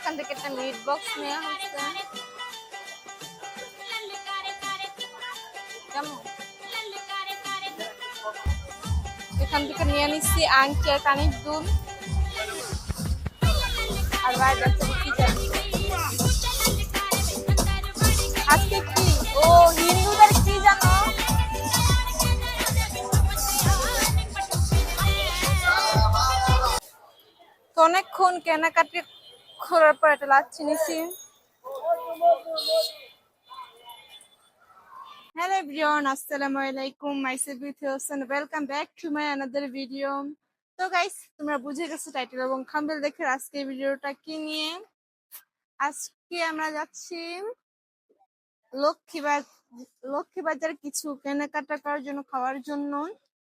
এখান থেকে একটা মিট বক্স নেওয়া হচ্ছে। কেমন এখান থেকে নিয়ে নিচ্ছি আংটি আর কানের দুল। আর ভাই যাচ্ছে কি জানি আজকে কি ও হিন্দুদের কি জানো তো অনেকক্ষণ কেনাকাটি করার পর একটা লাচ্ছি নিছি। Hello everyone, assalamu alaikum. Myself with Hosan. Welcome back to my another video. তো গাইস তোমরা বুঝে গেছো টাইটেল এবং থাম্বনেল দেখে আজকে ভিডিওটা কি নিয়ে। আজকে আমরা যাচ্ছি লক্ষ্মীবাজার কিছু কেনাকাটা করার জন্য, খাওয়ার জন্য।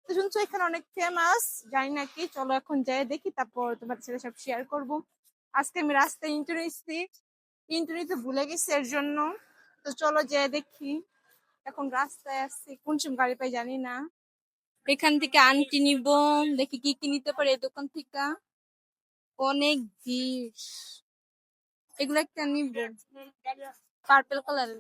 তো শুনছো এখানে অনেক ফেমাস, জানি না কি, চলো এখন যাই দেখি, তারপর তোমার সাথে সব শেয়ার করব। আজকে আমি রাস্তায় ইন্টু নিতে ভুলে গেছি এর জন্য। তো চলো যাই দেখি, এখন রাস্তায় আসছি, কোন সময় গাড়ি পাই জানি না। এখান থেকে আংটি নিব, দেখি কি কি নিতে পারে এই দোকান থেকে। অনেক ভিড়, এগুলো একটা নিব, পার্পল কালার।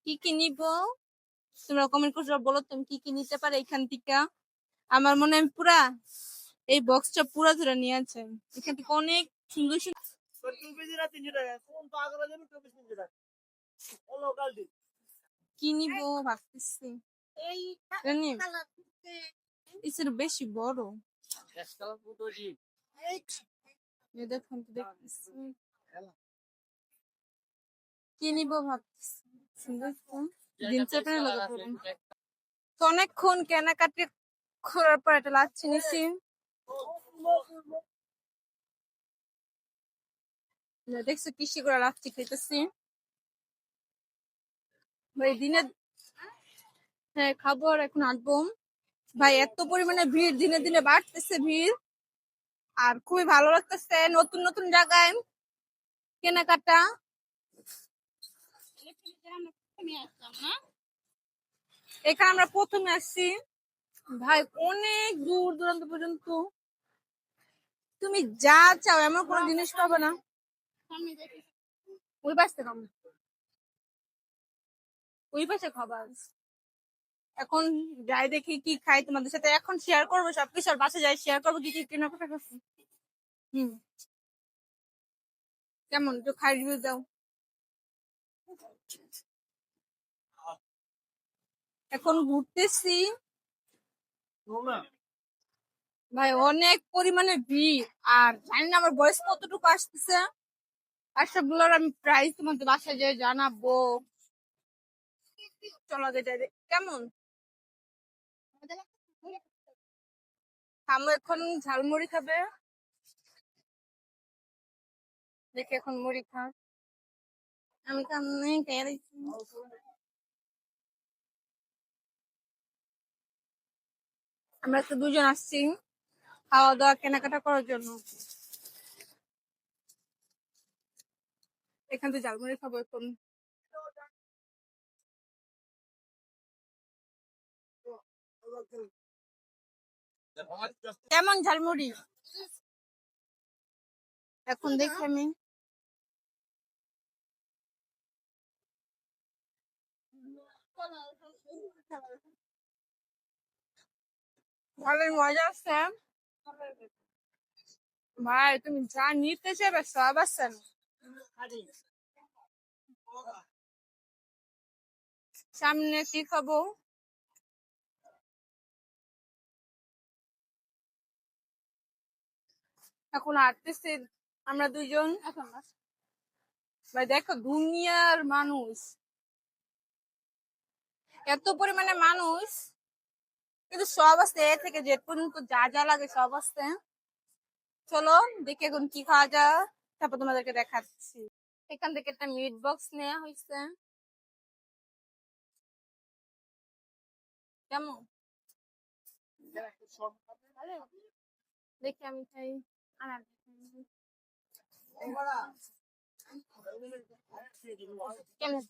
কি কি নিব তোমরা কমেন্ট করে বলো, তুমি কি কি নিতে পারে এখান থেকে। আমার মনে হয় পুরা এই বক্সটা পুরা ধরে নিয়ে আছে। এখান থেকে অনেক সুন্দর কি নিব ভাবতেছি। বেশি বড় দেখুন, দেখতেছি কি নিব ভাবতেছি। সুন্দর তো অনেকক্ষণ কেনাকাটি করার পর একটা লাচ্ছি নিছি। দেখছো কৃষি করে লাচ্ছি খেতেছি ভাই দিনে। হ্যাঁ খাবো, আর এখন আসবো ভাই। এত পরিমাণে ভিড়, দিনে দিনে বাড়তেছে ভিড়, আর খুবই ভালো লাগতেছে নতুন নতুন জায়গায় কেনাকাটা। এখানে আমরা প্রথমে আসছি ভাই, অনেক দূর দূরান্ত পর্যন্ত তুমি যা চাও এমন কোনো জিনিস পাবে না। ওই পাশে খাবো, ওই পাশে খাবার। এখন যাই দেখি কি খাই, তোমাদের সাথে এখন শেয়ার করবো সবকিছু, আর বাসে যাই শেয়ার করবো কি কি কেনাকাটা করছি। কেমন একটু খাই রিভিউ দাও। এখন ঘুরতেছি ভাই, অনেক পরিমাণে ভিড়, আর জানি না আমার বয়স কতটুকু আসতেছে। আর সবগুলোর আমি প্রাইস তোমাদের বাসায় যেয়ে জানাবো। চলো যাই। কেমন খামো, এখন ঝালমুড়ি খাবে, দেখি এখন মুড়ি খা। আমি কামনে খেয়ে আমরা তো দুজন আসছি খাওয়া দাওয়া কেনাকাটা করার জন্য। এখান থেকে ঝালমুড়ি খাবো এখন। কেমন ঝালমুড়ি এখন দেখি আমি। ভালোই মজা আছে ভাই, তুমি যা নিতে চাইবে সব আছে। সামনে কি খাবো, এখন হাঁটতেছি আমরা দুজন। ভাই দেখো দুনিয়ার মানুষ, এত পরিমাণে মানুষ, কিন্তু সব আছে এ থেকে জেড পর্যন্ত যা যা লাগে সব আছে। চলো দেখি এখন কি খাওয়া যায়, তারপর তোমাদেরকে দেখাচ্ছি। এখান থেকে একটা মিট বক্স নেওয়া হয়েছে। কেমন দেখি আমি খাই। কেমন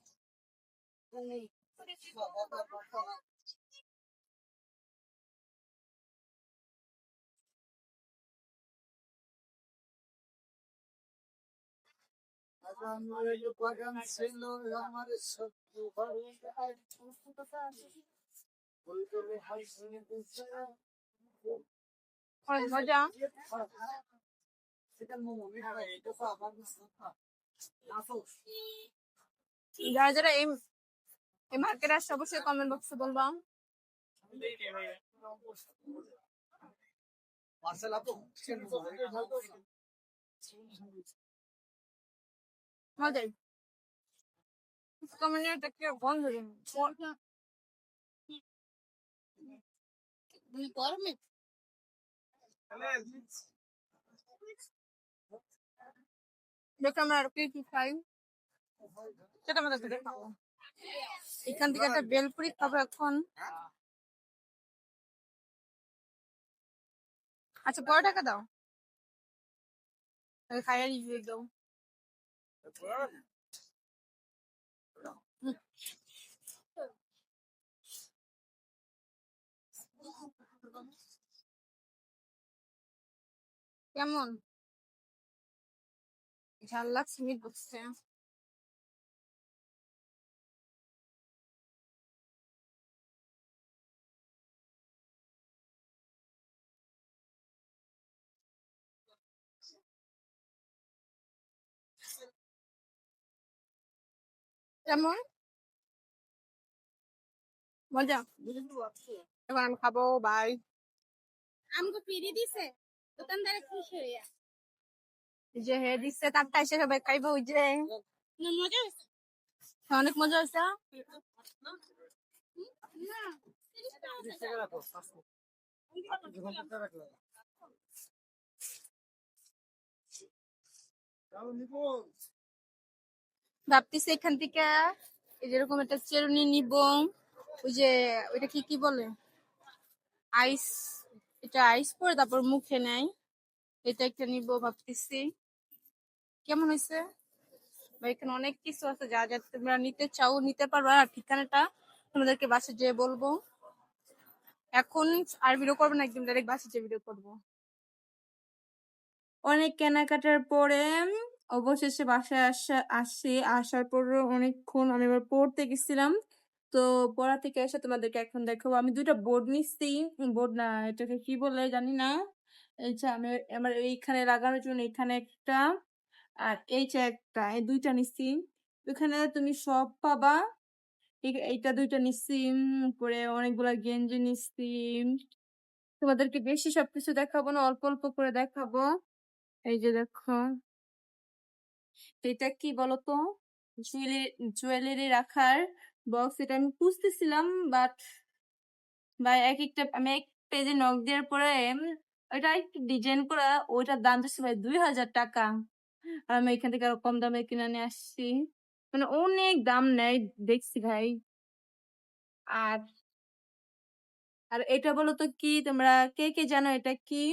অনেক মজা। যারা যারা এই মার্কেট আসছে অবশ্যই কমেন্ট বক্সে বলবা। মজাই কমেন্ট একটা গন্ধ গরমে দেখো আমরা আর কি খাই সেটা আমাদের দেখাবো। এখান থেকে একটা বেলপুরি খাবো এখন। আচ্ছা 12 টাকা দাও, খাইয়া রিভিউ দাও। কেমন ঝাল লাগছে? মিট বসছে। কেমন মজা? এবার আমি খাবো। বাই। আমাকে ফিরি দিছে দোকানদারে খুশি হইয়া যে হে দিচ্ছে তারটা এসে সবাই খাইবো। ওই যে মজা হয়েছে, অনেক মজা হয়েছে। ভাবতেছি এখান থেকে যেরকম একটা চেরুনি নিব। ওই যে ওইটা কি বলে আইস, এটা আইস করে তারপর মুখে নেয়। এটা একটা নিব ভাবতেছি। কেমন হয়েছে? এখানে অনেক কিছু আছে যা যা তোমরা নিতে চাও নিতে পারবা। আর ঠিকানাটা তোমাদেরকে বাসে যেয়ে বলবো। এখন আর ভিডিও করবো না, একদম ডাইরেক্ট বাসে যেয়ে ভিডিও করবো। অনেক কেনাকাটার পরে অবশেষে বাসায় আসি। আসার পর অনেকক্ষণ আমি এবার পড়তে গেছিলাম। তো পড়া থেকে এসে তোমাদেরকে এখন দেখাবো। আমি দুইটা বোর্ড নিচ্ছি, বোর্ড না এটাকে কি বলে জানি না। আমি আমার এইখানে লাগানোর জন্য এখানে একটা আর এই যে একটা, এই দুইটা নিচ্ছি। ওখানে তুমি সব পাবা। এইটা দুইটা নিচ্ছি। পরে অনেকগুলা গেঞ্জি নিচ্ছি। তোমাদেরকে বেশি সবকিছু দেখাবো না, অল্প অল্প করে দেখাবো। এই যে দেখো, এটা কি বলতো জুয়েলারি রাখার বক্স। এটা আমি খুঁজতেছিলাম বাট এক একটা আমি এক পেজে নক দেওয়ার পরে ওইটা একটু ডিজাইন করা, ওইটার দাম দিচ্ছে ভাই 2000 টাকা। আর আমি এখান থেকে আরো কম দামে কিনে নিয়ে আসছি। মানে অনেক দাম নেয় দেখছি ভাই। আর আর এটা বলো তো কি, তোমরা কে কে জানো এটা কি?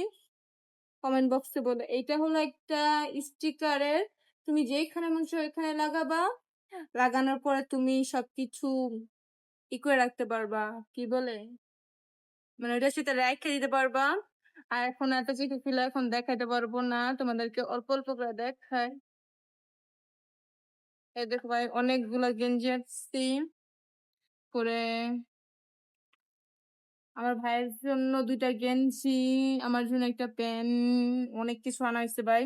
কমেন্ট বক্সে বলো। এটা হলো একটা স্টিকারের, তুমি যেখানে মন চায় ওইখানে লাগাবা। লাগানোর পরে তুমি সবকিছু ই করে রাখতে পারবা, কি বলে মানে ওটার সাথে রেখে দিতে পারবা। আর এখন এত কিছু ছিল এখন দেখাতে পারবো না, তোমাদেরকে অল্প অল্প করে দেখাই। এই দেখো ভাই অনেকগুলা গেঞ্জি আসছি। করে আমার ভাইয়ের জন্য দুইটা গেঞ্জি, আমার জন্য একটা প্যান্ট, অনেক কিছু আনা হয়েছে ভাই।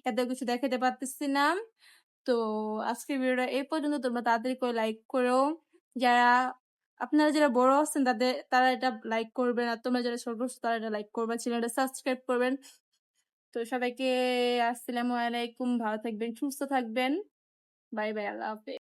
এত কিছু দেখাতে পারতেছি না। তো আজকের ভিডিওটা এই পর্যন্ত। তোমরা তাড়াতাড়ি করে লাইক করো। যারা আপনারা যারা বড় আছেন তারা এটা লাইক করবেন, আর তোমরা যারা ছোট তারা এটা লাইক করবেন, চ্যানেলটা সাবস্ক্রাইব করবেন। তো সবাইকে আসসালামু আলাইকুম, ভালো থাকবেন, সুস্থ থাকবেন। বাই বাই, আল্লাহ হাফেজ।